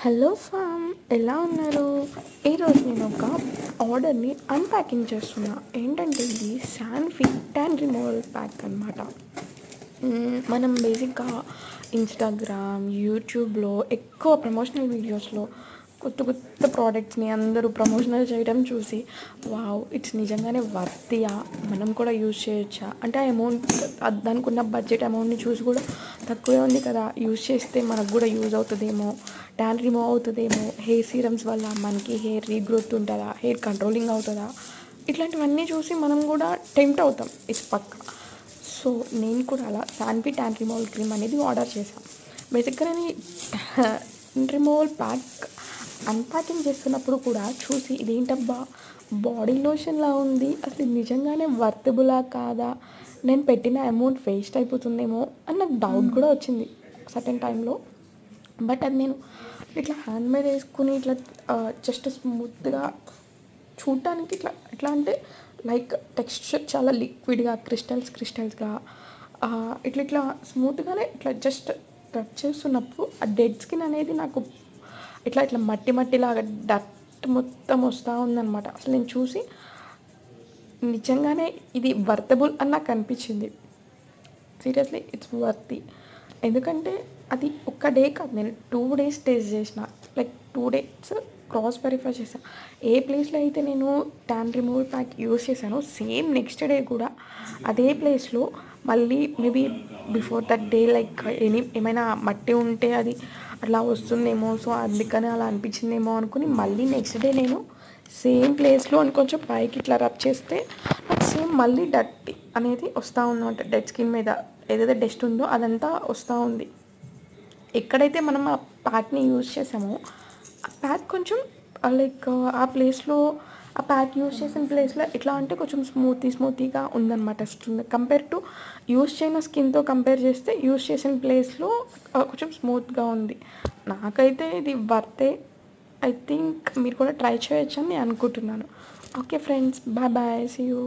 Hello form, ఎలా ఉన్నారు? ఈరోజు నేను ఒక ఆర్డర్ని అన్ప్యాకింగ్ చేస్తున్నా. ఏంటంటే ఇది శాన్ఫీ ట్యాన్ రిమూవల్ ప్యాక్ అనమాట. మనం బేసిక్గా ఇన్స్టాగ్రామ్, యూట్యూబ్లో ఎక్కువ ప్రమోషనల్ వీడియోస్లో కొత్త కొత్త ప్రోడక్ట్స్ని అందరూ ప్రమోషనల్ చేయడం చూసి వావ్, ఇట్స్ నిజంగానే వర్తియా, మనం కూడా యూజ్ చేయొచ్చా అంటే ఆ అమౌంట్, దానికి ఉన్న బడ్జెట్ అమౌంట్ని చూసి కూడా తక్కువే ఉంది కదా, యూజ్ చేస్తే మనకు కూడా యూజ్ అవుతుందేమో, ట్యాన్ రిమూవ్ అవుతుందేమో, హెయిర్ సీరమ్స్ వల్ల మనకి హెయిర్ రీగ్రోత్ ఉంటుందా, హెయిర్ కంట్రోలింగ్ అవుతుందా, ఇట్లాంటివన్నీ చూసి మనం కూడా టెంప్ట్ అవుతాం. ఇది పక్క. సో నేను కూడా అలా శాన్ఫీ ట్యాన్ రిమూవల్ క్రీమ్ అనేది ఆర్డర్ చేశాను. బేసిక్గా నేను రిమూవల్ ప్యాక్ అన్ప్యాకింగ్ చేస్తున్నప్పుడు కూడా చూసి ఇదేంటబ్బా బాడీ లోషన్లా ఉంది, అసలు ఇది నిజంగానే వర్తబులా కాదా, నేను పెట్టిన అమౌంట్ వేస్ట్ అయిపోతుందేమో అని నాకు డౌట్ కూడా వచ్చింది సర్టెన్ టైంలో. బట్ అది నేను ఇట్లా హ్యాండ్ మీద వేసుకుని ఇట్లా జస్ట్ స్మూత్గా చూడటానికి ఇట్లా ఎట్లా అంటే లైక్ టెక్స్చర్ చాలా లిక్విడ్గా క్రిస్టల్స్గా ఇట్లా ఇట్లా స్మూత్గానే ఇట్లా జస్ట్ రబ్ చేస్తున్నప్పుడు ఆ డెడ్ స్కిన్ అనేది నాకు ఇట్లా ఇట్లా మట్టిలాగా డట్ మొత్తం వస్తూ ఉందన్నమాట. అసలు నేను చూసి నిజంగానే ఇది వర్తబుల్ అని నాకు అనిపించింది. Seriously it's worthy. ఎందుకంటే అది ఒక్క డే కాదు, నేను 2 days టేస్ట్ చేసిన. లైక్ 2 days క్రాస్ వెరిఫై చేశాను. ఏ ప్లేస్లో అయితే నేను ట్యాన్ రిమూవల్ ప్యాక్ యూస్ చేశానో సేమ్ నెక్స్ట్ డే కూడా అదే ప్లేస్లో మళ్ళీ maybe before that day like ఏమైనా మట్టి ఉంటే అది అట్లా వస్తుందేమో, సో అందుకని అలా అనిపించిందేమో అనుకుని మళ్ళీ నెక్స్ట్ డే నేను సేమ్ ప్లేస్లో కొంచెం పైకి ఇట్లా రబ్ చేస్తే నాకు సేమ్ మళ్ళీ డట్ అనేది వస్తూ ఉందన్నమాట. డెడ్ స్కిన్ మీద ఏదైతే డస్ట్ ఉందో అదంతా వస్తూ ఉంది. ఎక్కడైతే మనం ఆ ప్యాక్ని యూజ్ చేసామో ఆ ప్యాక్ కొంచెం లైక్ ఆ ప్లేస్లో ఆ ప్యాక్ యూజ్ చేసిన ప్లేస్లో ఎట్లా అంటే కొంచెం స్మూతీగా ఉందన్నమాట. కంపేర్ టు యూజ్ చేయని స్కిన్తో కంపేర్ చేస్తే యూజ్ చేసిన ప్లేస్లో కొంచెం స్మూత్గా ఉంది. నాకైతే ఇది వర్తే. ఐ థింక్ మీరు కూడా ట్రై చేయొచ్చు అని నేను అనుకుంటున్నాను. Okay friends, bye bye, see you.